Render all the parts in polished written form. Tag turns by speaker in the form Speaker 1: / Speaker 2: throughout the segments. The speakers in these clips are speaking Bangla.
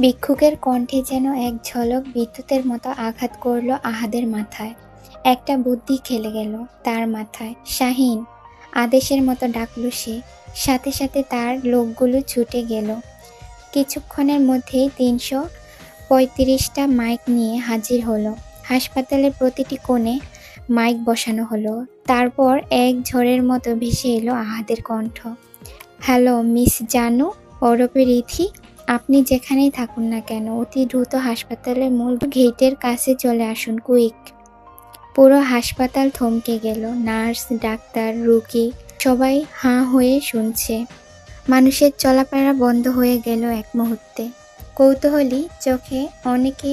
Speaker 1: ভিক্ষুকের কণ্ঠে যেন এক ঝলক বিদ্যুতের মতো আঘাত করল আহাদের মাথায়। একটা বুদ্ধি খেলে গেল তার মাথায়। শাহিন, আদেশের মতো ডাকল সে। সাথে সাথে তার লোকগুলো ছুটে গেল। কিছুক্ষণের মধ্যেই ৩৩৫টা মাইক নিয়ে হাজির হলো। হাসপাতালের প্রতিটি কোণে মাইক বসানো হলো। তারপর এক ঝড়ের মতো ভেসে এলো আহাদের কণ্ঠ। হ্যালো মিস জানু, ওরফে রিথি, আপনি যেখানেই থাকুন না কেন অতি দ্রুত হাসপাতালের মূল গেটের কাছে চলে আসুন, কুইক। পুরো হাসপাতাল থমকে গেল। নার্স, ডাক্তার, রোগী সবাই হাঁ হয়ে শুনছে। মানুষের চলাফেরা বন্ধ হয়ে গেল এক মুহূর্তে। কৌতূহলী চোখে অনেকে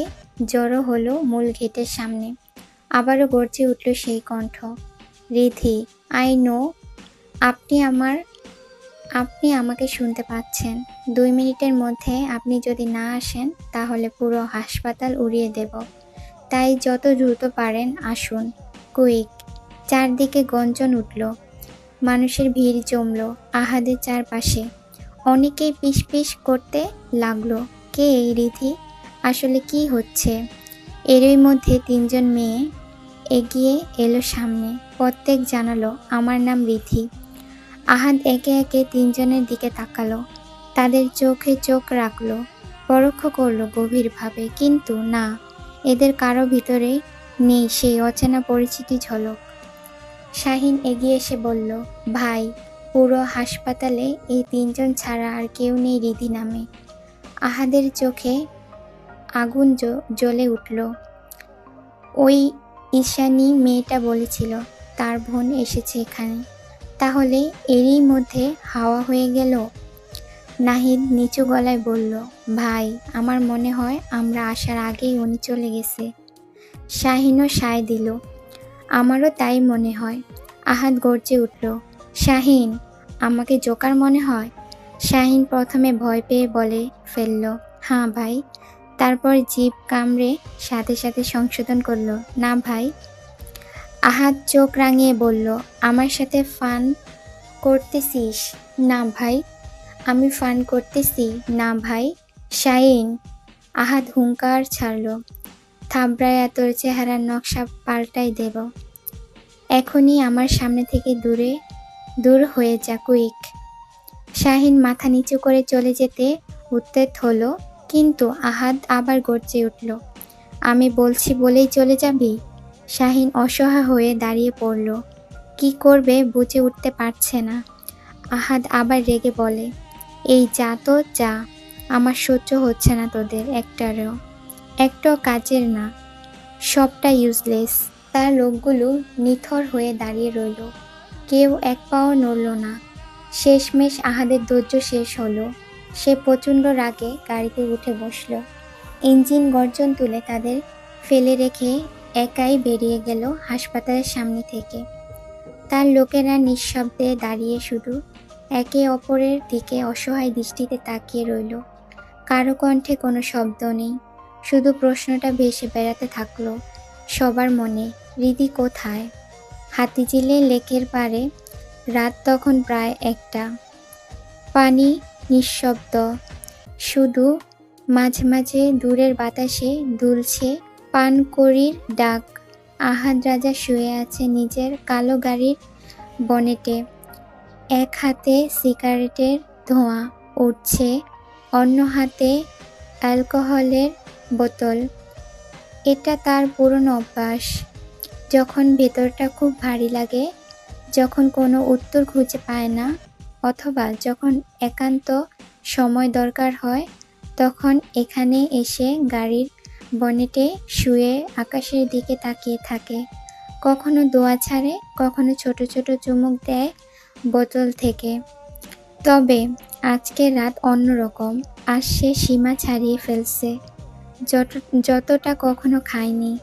Speaker 1: জড়ো হলো মূল গেটের সামনে। আবারও গর্জে উঠল সেই কণ্ঠ। রিধি, আই নো আপনি আমাকে শুনতে পাচ্ছেন। 2 মিনিটের মধ্যে আপনি যদি না আসেন তাহলে পুরো হাসপাতাল উড়িয়ে দেব। তাই যত দ্রুত পারেন আসুন, কুইক। চারদিকে গঞ্জন উঠল। মানুষের ভিড় জমল আহাদের চারপাশে। অনেকেই পিস করতে লাগলো, কে এই রিধি? আসলে কি হচ্ছে? এরই মধ্যে 3জন মেয়ে এগিয়ে এলো সামনে। প্রত্যেক জানালো, আমার নাম রিধি। আহাদ একে একে 3জনের দিকে তাকালো। তাদের চোখে চোখ রাখলো, পরোক্ষ করলো গভীরভাবে, কিন্তু না, এদের কারো ভিতরে নেই সেই অচেনা পরিচিতি ঝলক। শাহিন এগিয়ে এসে বলল, ভাই, পুরো হাসপাতালে এই 3জন ছাড়া আর কেউ নেই রিধি নামে। আহাদের চোখে আগুন জ্বলে উঠল। ওই ঈশানী মেয়েটা বলেছিল তার বোন এসেছে এখানে। তাহলে এরই মধ্যে হাওয়া হয়ে গেল। নাহিদ নিচু গলায় বলল, ভাই, আমার মনে হয় আমরা আসার আগেই উনি চলে গেছে। শাহিনও সায় দিল, আমারও তাই মনে হয়। আহাদ গর্জে উঠল, শাহিন, আমাকে জোকার মনে হয়? শাহিন প্রথমে ভয় পেয়ে বলে ফেলল, হ্যাঁ ভাই। তারপর জিভ কামড়ে সাথে সাথে সংশোধন করল, না ভাই। আহাদ চোখ রাঙিয়ে বলল, আমার সাথে ফান করতেছিস? না ভাই। আমি ফান করতেছি না ভাই। শাহিন। আহাদ হুঙ্কার ছাড়ল, থাবড়ায়া তোর চেহারার নকশা পাল্টাই দেব। এখনই আমার সামনে থেকে দূর হয়ে যা, কুইক। শাহিন মাথা নিচু করে চলে যেতে উদ্যত হলো, কিন্তু আহাদ আবার গর্জে উঠল, আমি বলছি বলেই চলে যাবি? শাহিন অসহায় হয়ে দাঁড়িয়ে পড়ল। কি করবে বুঝে উঠতে পারছে না। আহাদ আবার রেগে বলে, এই যা তো যা, আমার সহ্য হচ্ছে না তোদের একটাও কাজের না, সবটা ইউজলেস। তার লোকগুলো নিথর হয়ে দাঁড়িয়ে রইল, কেউ এক পাও নড়ল না। শেষমেশ আহাদের ধৈর্য শেষ হলো। সে প্রচণ্ড রাগে গাড়িতে উঠে বসল। ইঞ্জিন গর্জন তুলে তাদের ফেলে রেখে একাই বেরিয়ে গেল হাসপাতালের সামনে থেকে। তার লোকেরা নিঃশব্দে দাঁড়িয়ে শুধু একে অপরের দিকে অসহায় দৃষ্টিতে তাকিয়ে রইল। কারো কণ্ঠে কোনো শব্দ নেই, শুধু প্রশ্নটা ভেসে বেড়াতে থাকলো সবার মনে, রিধি কোথায়? হাতিঝিলের লেকের পাড়ে। রাত তখন প্রায় 1টা। পানি নিঃশব্দ, শুধু মাঝে মাঝে দূরের বাতাসে দুলছে পানকড়ির ডাক। আহাদ রাজা শুয়ে আছে নিজের কালো গাড়ির বনেটে। এক হাতে সিগারেটের ধোঁয়া উঠছে, অন্য হাতে অ্যালকোহলের বোতল। এটা তার পুরনো অভ্যাস। যখন ভেতরটা খুব ভারী লাগে, যখন কোনো উত্তর খুঁজে পায় না, অথবা যখন একান্ত সময় দরকার হয়, তখন এখানে এসে গাড়ির বনেটে শুয়ে আকাশের দিকে তাকিয়ে থাকে। কখনো দোয়া ছাড়ে, কখনো ছোট ছোট চুমুক দেয় বোতল থেকে। তবে আজকের রাত অন্যরকম। আজ সে সীমা ছাড়িয়ে ফেলছে। যতটা কখনো খায়নি,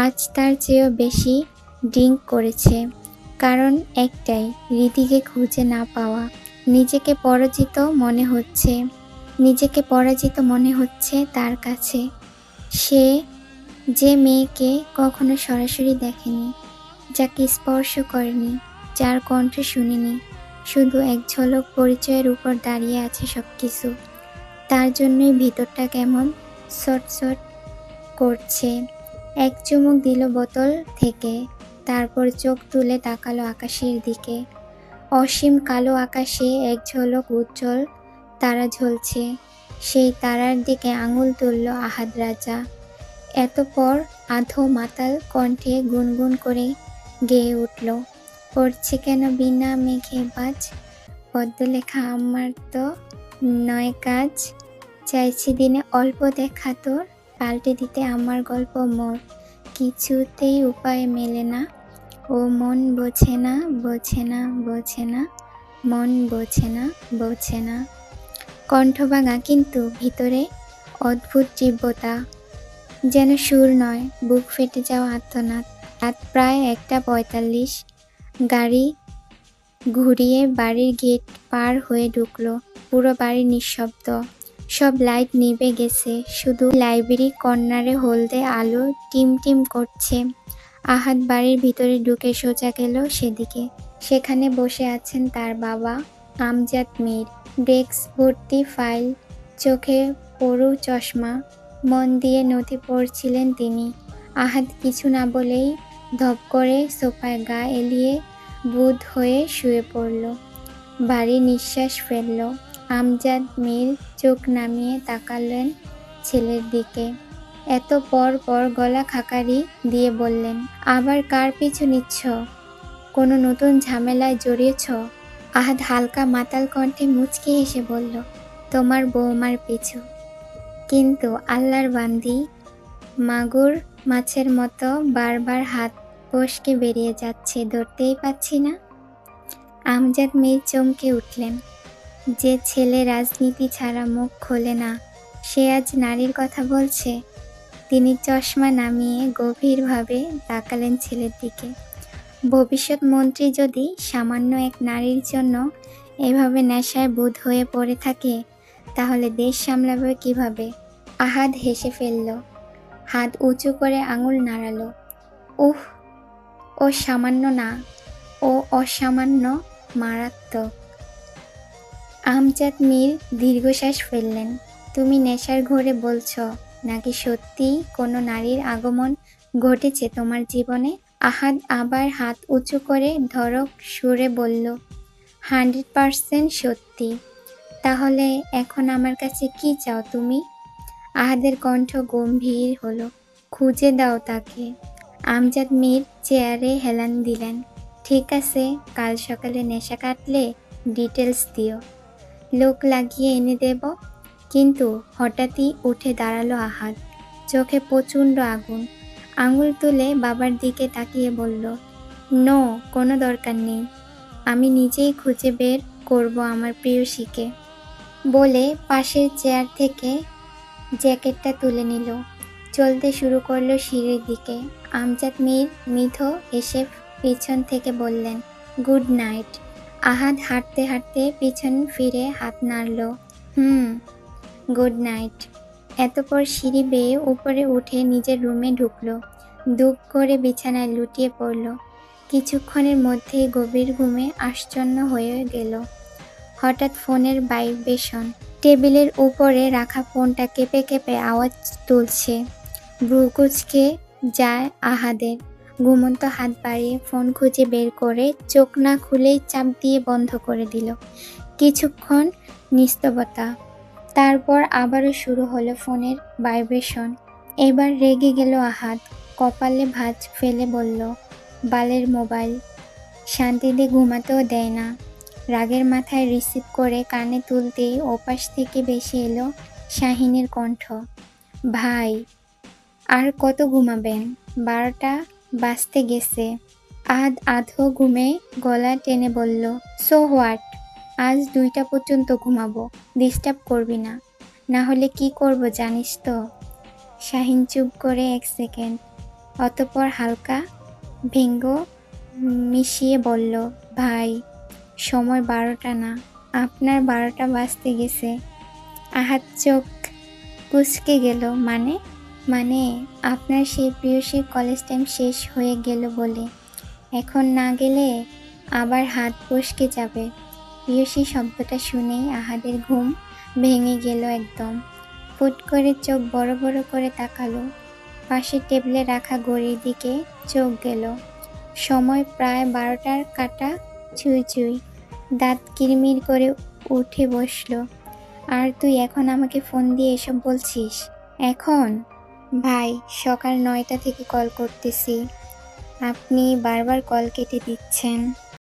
Speaker 1: আজ তার চেয়েও বেশি ড্রিঙ্ক করেছে। কারণ একটাই, রিধিকে খুঁজে না পাওয়া। নিজেকে পরাজিত মনে হচ্ছে তার কাছে। সে যে মেয়েকে কখনো সরাসরি দেখেনি, যাকে স্পর্শ করেনি, যার কণ্ঠ শুনিনি, শুধু এক ঝলক পরিচয়ের উপর দাঁড়িয়ে আছে সবকিছু। তার জন্যই ভিতরটা কেমন ছটছট করছে। এক চুমুক দিল বোতল থেকে, তারপর চোখ তুলে তাকালো আকাশের দিকে। অসীম কালো আকাশে এক ঝলক উজ্জ্বল তারা ঝলছে। সেই তারার দিকে আঙুল তুলল আহাদ রাজা। এতপর আধো মাতাল কণ্ঠে গুনগুন করে গেয়ে উঠল, পড়ছে কেন বিনা মেঘে বাজ, পদ্ম লেখা আমার তো নয় কাজ, চাইছি দিনে অল্প দেখা তোর, পাল্টে দিতে আমার গল্প মোর, কিছুতেই উপায় মেলে না, ও মন বোঝে না বোঝে না বোঝে না, মন বোঝে না বোঝে না। কণ্ঠ ভাঙা কিন্তু ভিতরে অদ্ভুত তীব্রতা, যেন সুর নয়, বুক ফেটে যাওয়া আর্তনাদ। রাত প্রায় 1:45। গাড়ি ঘুরিয়ে বাড়ির গেট পার হয়ে ঢুকলো। পুরো বাড়ি নিঃশব্দ, সব লাইট নিভে গেছে, শুধু লাইব্রেরি কর্নারে হলদে আলো টিমটিম করছে। আহাদ বাড়ির ভিতরে ঢুকে সোজা গেল সেদিকে। সেখানে বসে আছেন তার বাবা আমজাদ মীর। ডেস্ক ভর্তি ফাইল, চোখে পরু চশমা, মন দিয়ে নথি পড়ছিলেন তিনি। আহাদ কিছু না বলেই ধপ করে সোফায় গা এলিয়ে বুঁদ হয়ে শুয়ে পড়ল। ভারী নিঃশ্বাস ফেলল। আমজাদ মীর চোখ নামিয়ে তাকালেন ছেলের দিকে। এত পর গলা খাকারি দিয়ে বললেন, আবার কার পিছু নিচ্ছ? কোনো নতুন ঝামেলায় জড়িয়েছ? আহাদ হালকা মাতাল কণ্ঠে মুচকি হেসে বলল, তোমার বৌমার পিছু। কিন্তু আল্লাহর বান্দি, মাগুর মাছের মতো বারবার হাত ফসকে বেরিয়ে যাচ্ছে, ধরতেই পাচ্ছি না। আমজাদ মীর চমকে উঠলেন। যে ছেলে রাজনীতি ছাড়া মুখ খোলে না, সে আজ নারীর কথা বলছে। তিনি চশমা নামিয়ে গভীরভাবে তাকালেন ছেলের দিকে। ভবিষ্যৎ মন্ত্রী যদি সামান্য এক নারীর জন্য এভাবে নেশায় বুঁদ হয়ে পড়ে থাকে, তাহলে দেশ সামলাবে কিভাবে? আহাদ হেসে ফেলল, হাত উঁচু করে আঙুল নাড়ালো। উহ, ও সামান্য না, ও অসামান্য মারাত্মক। আমজাদ মীর দীর্ঘশ্বাস ফেললেন। তুমি নেশার ঘোরে বলছ, নাকি সত্যি কোনো নারীর আগমন ঘটেছে তোমার জীবনে? আহাদ আবার হাত উঁচু করে ধড়ক সুরে বলল, 100% সত্যি। তাহলে এখন আমার কাছে কি চাও তুমি? আহাদের কণ্ঠ গম্ভীর হলো। খুঁজে দাও তাকে। আমজাদ মীর চেয়ারে হেলান দিলেন। ঠিক আছে, কাল সকালে নেশা কাটলে ডিটেলস দিও, লোক লাগিয়ে এনে দেব। কিন্তু হঠাৎই উঠে দাঁড়ালো আহাদ, চোখে প্রচণ্ড আগুন। আঙুল তুলে বাবার দিকে তাকিয়ে বলল, নো, কোনো দরকার নেই, আমি নিজেই খুঁজে বের করব আমার প্রেয়সীকে। বলে পাশের চেয়ার থেকে জ্যাকেটটা তুলে নিল, চলতে শুরু করলো সিঁড়ির দিকে। আমজাদ মীর মৃদু হেসে পিছন থেকে বললেন, গুড নাইট। আহাদ হাঁটতে হাঁটতে পিছন ফিরে হাত নাড়ল, গুড নাইট। এতপর সিঁড়ি বেয়ে উপরে উঠে নিজের রুমে ঢুকল। দুপ করে বিছানায় লুটিয়ে পড়ল। কিছুক্ষণের মধ্যেই গভীর ঘুমে আচ্ছন্ন হয়ে গেল। হঠাৎ ফোনের ভাইব্রেশন। টেবিলের উপরে রাখা ফোনটা কেঁপে কেঁপে আওয়াজ তুলছে। ভ্রু কুঁচকে যায় আহাদের। ঘুমন্ত হাত বাড়িয়ে ফোন খুঁজে বের করে চোখ না খুলেই চাপ দিয়ে বন্ধ করে দিল। কিছুক্ষণ নিস্তব্ধতা, তারপর আবারও শুরু হলো ফোনের ভাইব্রেশন। এবার রেগে গেল আহাদ, কপালে ভাঁজ ফেলে বলল, বালের মোবাইল, শান্তিতে ঘুমাতেও দেয় না। রাগের মাথায় রিসিভ করে কানে তুলতেই ওপাশ থেকে ভেসে এলো শাহিনের কণ্ঠ, ভাই আর কত ঘুমাবেন, 12টা বাজতে গেছে। আহাদ আধো ঘুমে গলা টেনে বলল, সো হোয়াট, আজ 2টা পর্যন্ত ঘুমাবো, ডিস্টার্ব করবি না, না হলে কি করব জানিস তো? শাহিন চুপ করে 1 সেকেন্ড, অতঃপর হালকা ব্যঙ্গ মিশিয়ে বলল, ভাই সময় 12টা না, আপনার 12টা বাজতে গেছে। আহাদ চোখ কুঁচকে গেল, মানে আপনার সেই প্রিয়সীর কলেজ টাইম শেষ হয়ে গেল বলে। এখন না গেলে আবার হাত ফসকে যাবে। প্রিয়সী শব্দটা শুনেই আহাদের ঘুম ভেঙে গেল একদম। ফুট করে চোখ বড় বড় করে তাকালো। পাশে টেবিলে রাখা ঘড়ির দিকে চোখ গেল। সময় প্রায় 12টার কাটা ছুঁই ছুঁই। দাঁত কিরমির করে উঠে বসলো। আর তুই এখন আমাকে ফোন দিয়ে এসব বলছিস? এখন? ভাই, সকাল 9টা থেকে কল করতেছি, আপনি বারবার কল কেটে দিচ্ছেন।